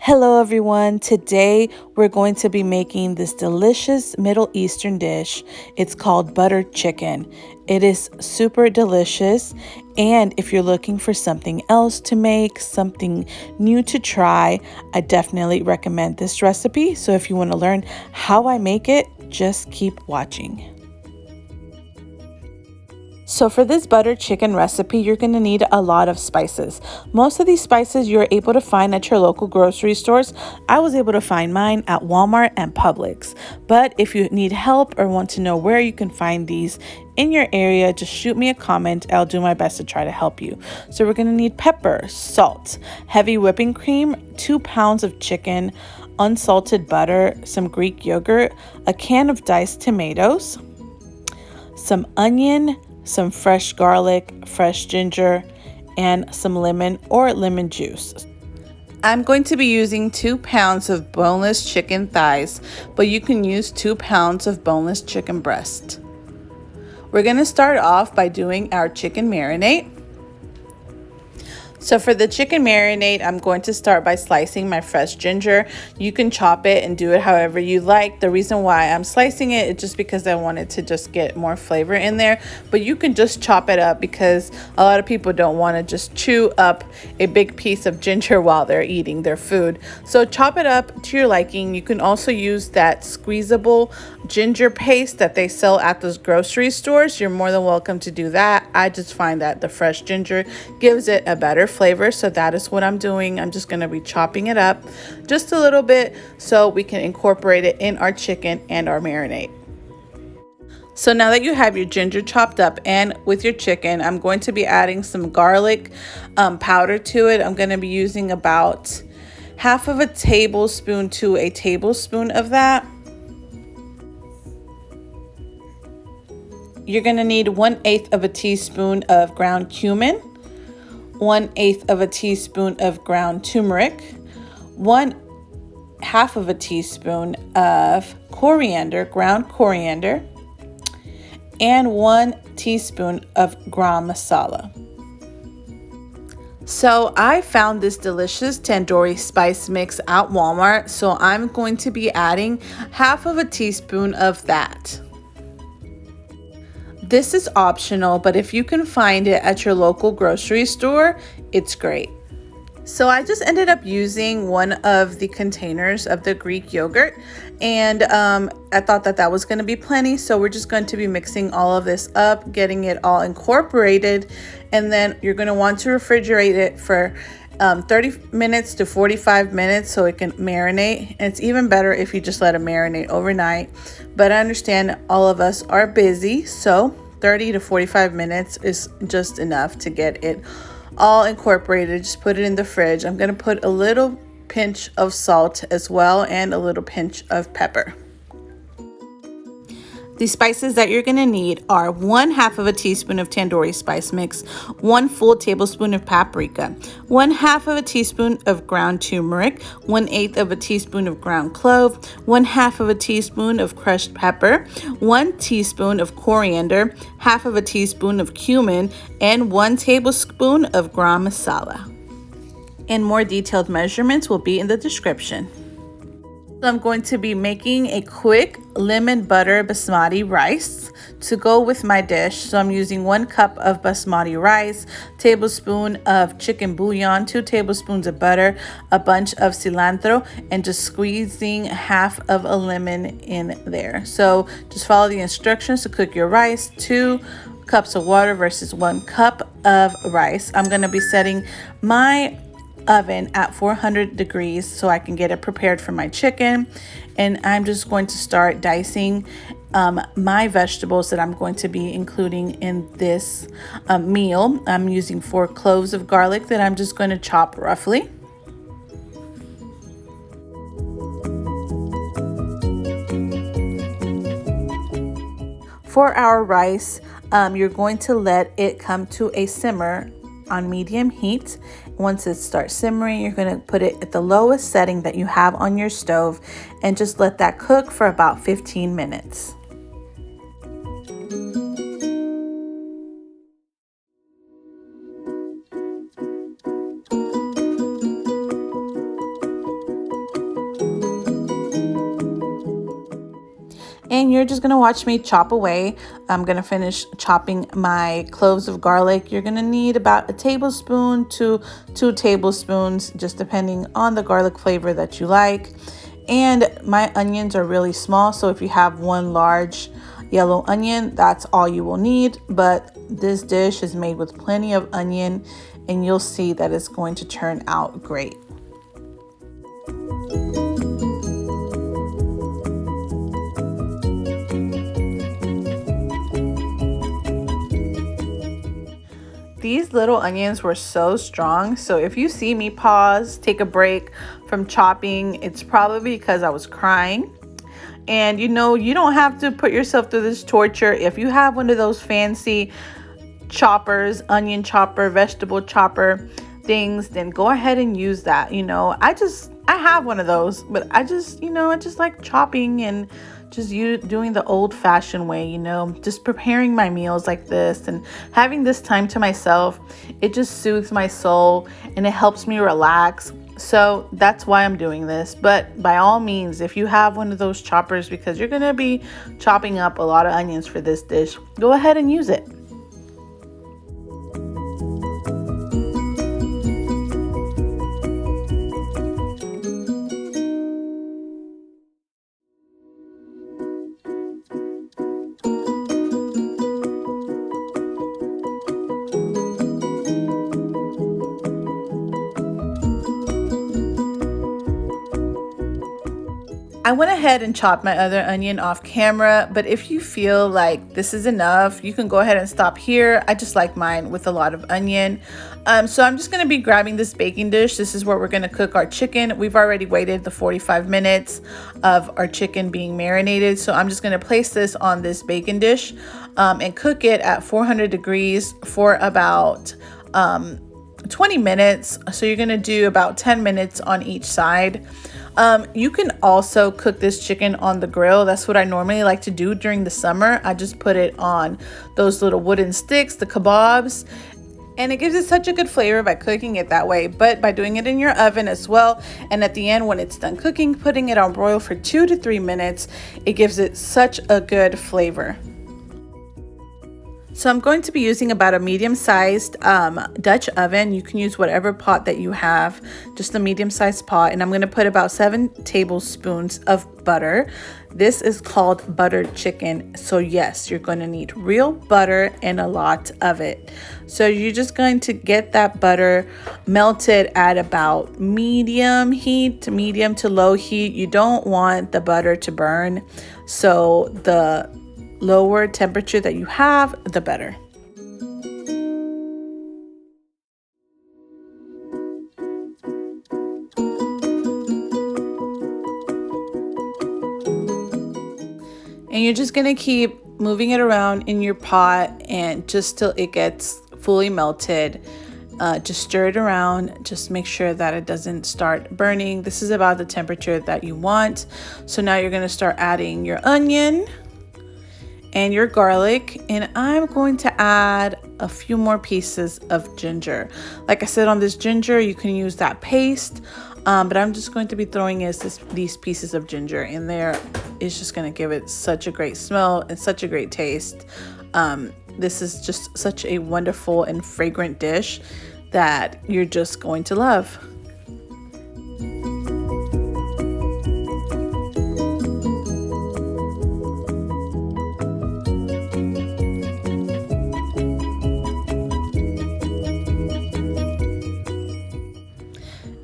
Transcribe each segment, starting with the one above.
Hello everyone. Today we're going to be making this delicious Middle Eastern dish. It's called butter chicken. It is super delicious, and if you're looking for something else to make, something new to try, I definitely recommend this recipe. So if you want to learn how I make it, just keep watching. So for this butter chicken recipe, you're going to need a lot of spices. Most of these spices you're able to find at your local grocery stores. I was able to find mine at Walmart and Publix. But if you need help or want to know where you can find these in your area, just shoot me a comment. I'll do my best to try to help you. So we're going to need pepper, salt, heavy whipping cream, 2 pounds of chicken, unsalted butter, some Greek yogurt, a can of diced tomatoes, some onion, some fresh garlic, fresh ginger, and some lemon or lemon juice. I'm going to be using 2 pounds of boneless chicken thighs, but you can use 2 pounds of boneless chicken breast. We're going to start off by doing our chicken marinade. So for the chicken marinade, I'm going to start by slicing my fresh ginger. You can chop it and do it however you like. The reason why I'm slicing it is just because I wanted to just get more flavor in there. But you can just chop it up because a lot of people don't want to just chew up a big piece of ginger while they're eating their food. So chop it up to your liking. You can also use that squeezable ginger paste that they sell at those grocery stores. You're more than welcome to do that. I just find that the fresh ginger gives it a better flavor, so that is what I'm doing. I'm just going to be chopping it up just a little bit so we can incorporate it in our chicken and our marinade. So now that you have your ginger chopped up and with your chicken, I'm going to be adding some garlic powder to it. I'm going to be using about half of a tablespoon to a tablespoon of that. You're going to need 1/8 of a teaspoon of ground cumin, 1/8 of a teaspoon of ground turmeric, 1/2 of a teaspoon of coriander, ground coriander, and 1 teaspoon of garam masala. So I found this delicious tandoori spice mix at Walmart, so I'm going to be adding 1/2 of a teaspoon of that. This is optional, but if you can find it at your local grocery store, it's great. So I just ended up using one of the containers of the Greek yogurt, and I thought that was going to be plenty. So we're just going to be mixing all of this up, getting it all incorporated, and then you're going to want to refrigerate it for 30 minutes to 45 minutes so it can marinate. And it's even better if you just let it marinate overnight, but I understand all of us are busy, so 30 to 45 minutes is just enough to get it all incorporated. Just put it in the fridge. I'm going to put a little pinch of salt as well and a little pinch of pepper. The spices that you're going to need are 1/2 of a teaspoon of tandoori spice mix, 1 full tablespoon of paprika, 1/2 of a teaspoon of ground turmeric, 1/8 of a teaspoon of ground clove, 1/2 of a teaspoon of crushed pepper, 1 teaspoon of coriander, 1/2 of a teaspoon of cumin, and 1 tablespoon of garam masala. And more detailed measurements will be in the description. So I'm going to be making a quick lemon butter basmati rice to go with my dish. So I'm using 1 cup of basmati rice, tablespoon of chicken bouillon, 2 tablespoons of butter, a bunch of cilantro, and just squeezing 1/2 of a lemon in there. So just follow the instructions to cook your rice. 2 cups of water versus 1 cup of rice. I'm going to be setting my oven at 400 degrees so I can get it prepared for my chicken, and I'm just going to start dicing my vegetables that I'm going to be including in this meal. I'm using 4 cloves of garlic that I'm just going to chop roughly. For our rice, you're going to let it come to a simmer on medium heat. Once it starts simmering, you're going to put it at the lowest setting that you have on your stove and just let that cook for about 15 minutes. and you're just gonna watch me chop away. I'm gonna finish chopping my cloves of garlic. You're gonna need about a tablespoon to 2 tablespoons, just depending on the garlic flavor that you like. And my onions are really small, so if you have one large yellow onion, that's all you will need. But this dish is made with plenty of onion, and you'll see that it's going to turn out great. These little onions were so strong, so if you see me pause, take a break from chopping, it's probably because I was crying. And you know, you don't have to put yourself through this torture. If you have one of those fancy choppers, onion chopper, vegetable chopper things, then go ahead and use that. You know, I have one of those, but I just like chopping and just doing the old-fashioned way, you know, just preparing my meals like this and having this time to myself. It just soothes my soul and it helps me relax. So that's why I'm doing this. But by all means, if you have one of those choppers, because you're going to be chopping up a lot of onions for this dish, go ahead and use it. I went ahead and chopped my other onion off camera, but if you feel like this is enough, you can go ahead and stop here. I just like mine with a lot of onion. So I'm just going to be grabbing this baking dish. This is where we're going to cook our chicken. We've already waited the 45 minutes of our chicken being marinated. So I'm just going to place this on this baking dish and cook it at 400 degrees for about 20 minutes. So you're going to do about 10 minutes on each side. You can also cook this chicken on the grill. That's what I normally like to do during the summer. I just put it on those little wooden sticks, the kebabs, and it gives it such a good flavor by cooking it that way. But by doing it in your oven as well, and at the end when it's done cooking, putting it on broil for 2 to 3 minutes, it gives it such a good flavor. So I'm going to be using about a medium-sized Dutch oven. You can use whatever pot that you have, just a medium-sized pot. And I'm going to put about 7 tablespoons of butter. This is called buttered chicken. So yes, you're going to need real butter and a lot of it. So you're just going to get that butter melted at about medium heat to medium to low heat. You don't want the butter to burn. So the lower temperature that you have, the better. And you're just gonna keep moving it around in your pot and just till it gets fully melted. Just stir it around. Just make sure that it doesn't start burning. This is about the temperature that you want. So now you're gonna start adding your onion and your garlic, and I'm going to add a few more pieces of ginger. Like I said, on this ginger, you can use that paste, but I'm just going to be throwing these pieces of ginger in there. It's just going to give it such a great smell and such a great taste. This is just such a wonderful and fragrant dish that you're just going to love.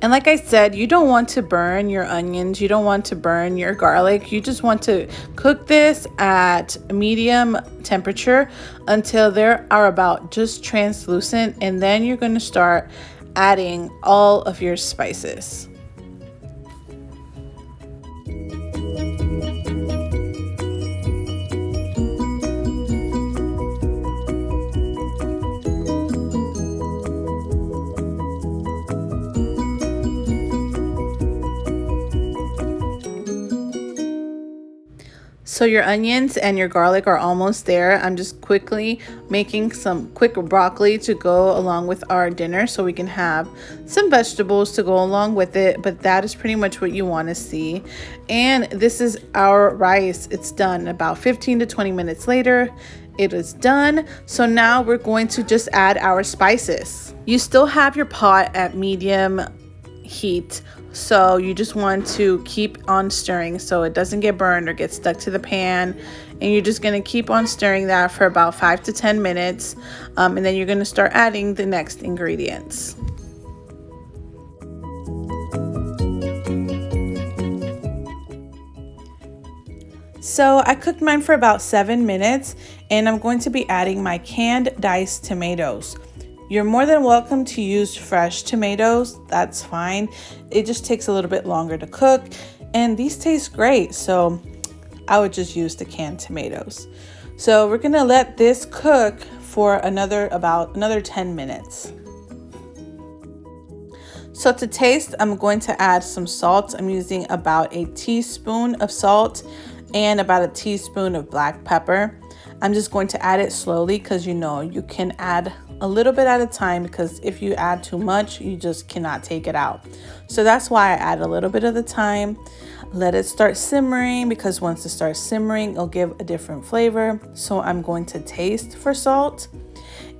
And like I said, you don't want to burn your onions. You don't want to burn your garlic. You just want to cook this at medium temperature until they are about just translucent. And then you're going to start adding all of your spices. So your onions and your garlic are almost there. I'm just quickly making some quick broccoli to go along with our dinner so we can have some vegetables to go along with it. But that is pretty much what you want to see. And this is our rice. It's done. About 15 to 20 minutes later, it is done. So now we're going to just add our spices. You still have your pot at medium heat, so you just want to keep on stirring so it doesn't get burned or get stuck to the pan. And you're just going to keep on stirring that for about 5 to 10 minutes, and then you're going to start adding the next ingredients. So I cooked mine for about 7 minutes, and I'm going to be adding my canned diced tomatoes. You're more than welcome to use fresh tomatoes, that's fine. It just takes a little bit longer to cook, and these taste great, so I would just use the canned tomatoes. So we're gonna let this cook for about another 10 minutes. So to taste, I'm going to add some salt. I'm using about a teaspoon of salt and about a teaspoon of black pepper. I'm just going to add it slowly because you can add a little bit at a time, because if you add too much, you just cannot take it out. So that's why I add a little bit at a time. Let it start simmering, because once it starts simmering, it'll give a different flavor. So I'm going to taste for salt.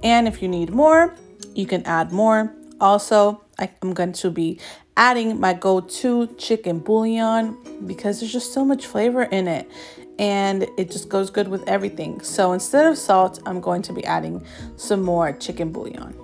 And if you need more, you can add more. Also, I'm going to be adding my go-to chicken bouillon because there's just so much flavor in it. And it just goes good with everything. So instead of salt, I'm going to be adding some more chicken bouillon.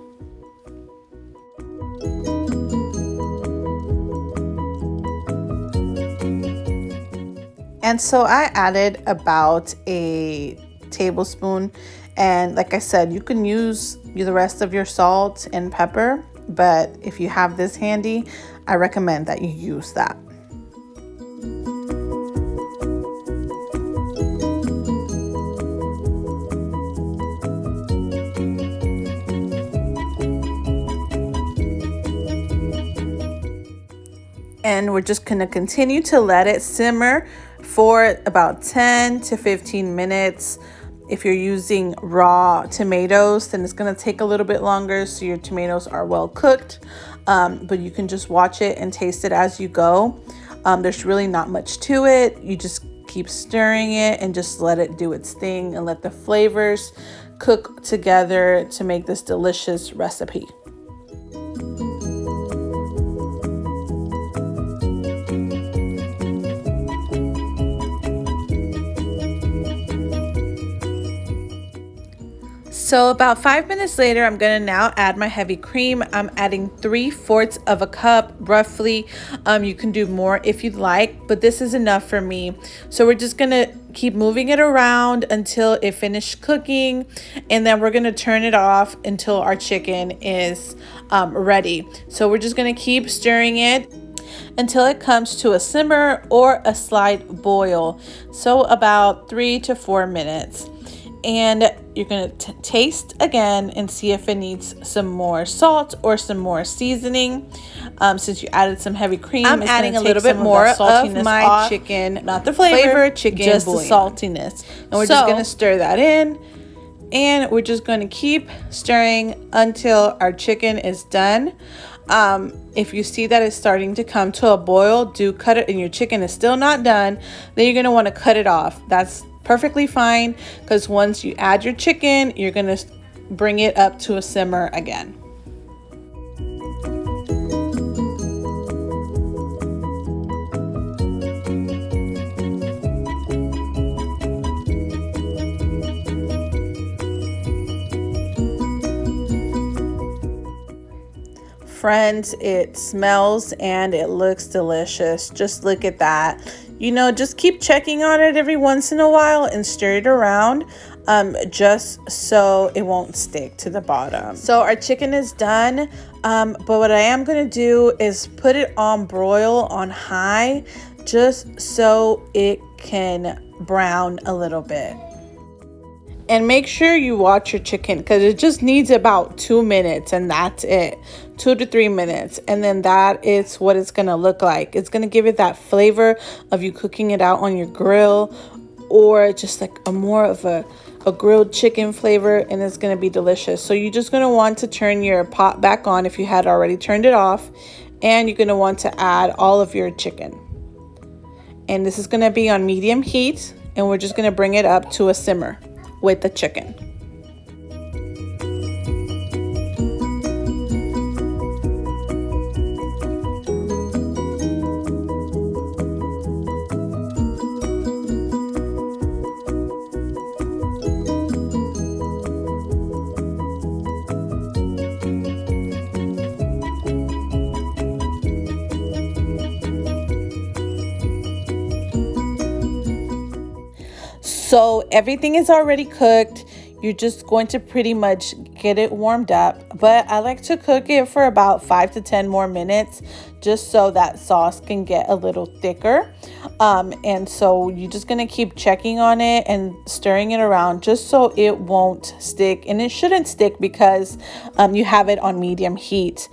And so I added about a tablespoon. And like I said, you can use the rest of your salt and pepper, but if you have this handy, I recommend that you use that. And we're just going to continue to let it simmer for about 10 to 15 minutes. If you're using raw tomatoes, then it's going to take a little bit longer, so your tomatoes are well cooked. But you can just watch it and taste it as you go. There's really not much to it. You just keep stirring it and just let it do its thing and let the flavors cook together to make this delicious recipe. So about 5 minutes later, I'm going to now add my heavy cream. I'm adding 3/4 of a cup roughly. You can do more if you'd like, but this is enough for me. So we're just going to keep moving it around until it finished cooking, and then we're going to turn it off until our chicken is ready. So we're just going to keep stirring it until it comes to a simmer or a slight boil. So about 3 to 4 minutes. And you're going to taste again and see if it needs some more salt or some more seasoning. Since you added some heavy cream, I'm adding a little bit more of my chicken, not the flavor, just bouillon. The saltiness. And we're just going to stir that in. And we're just going to keep stirring until our chicken is done. If you see that it's starting to come to a boil, do cut it, and your chicken is still not done, then you're going to want to cut it off. That's perfectly fine, because once you add your chicken, you're going to bring it up to a simmer again. Friends, it smells and it looks delicious. Just look at that. Just keep checking on it every once in a while and stir it around, just so it won't stick to the bottom. So our chicken is done, but what I am going to do is put it on broil on high, just so it can brown a little bit. And make sure you watch your chicken, because it just needs about 2 minutes, and that's it. 2 to 3 minutes, and then that is what it's going to look like. It's going to give it that flavor of you cooking it out on your grill or just like a more of a grilled chicken flavor, and it's going to be delicious. So you're just going to want to turn your pot back on if you had already turned it off, and you're going to want to add all of your chicken. And this is going to be on medium heat, and we're just going to bring it up to a simmer with the chicken. So everything is already cooked. You're just going to pretty much get it warmed up, but I like to cook it for about 5 to 10 more minutes just so that sauce can get a little thicker. And so you're just gonna keep checking on it and stirring it around just so it won't stick, and it shouldn't stick because you have it on medium heat.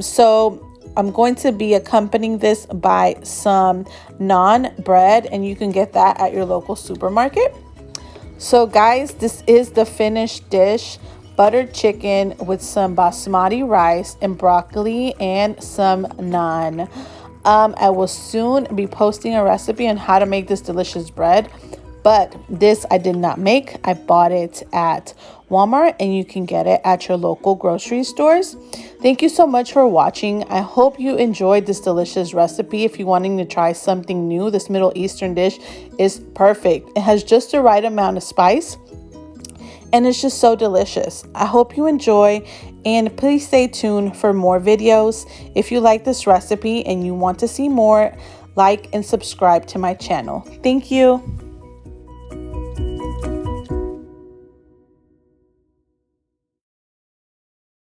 So I'm going to be accompanying this by some naan bread, and you can get that at your local supermarket. So guys, this is the finished dish: buttered chicken with some basmati rice and broccoli and some naan. I will soon be posting a recipe on how to make this delicious bread, but this I did not make. I bought it at Walmart, and you can get it at your local grocery stores. Thank you so much for watching. I hope you enjoyed this delicious recipe. If you're wanting to try something new, this Middle Eastern dish is perfect. It has just the right amount of spice, and it's just so delicious. I hope you enjoy, and please stay tuned for more videos. If you like this recipe and you want to see more, like and subscribe to my channel. Thank you.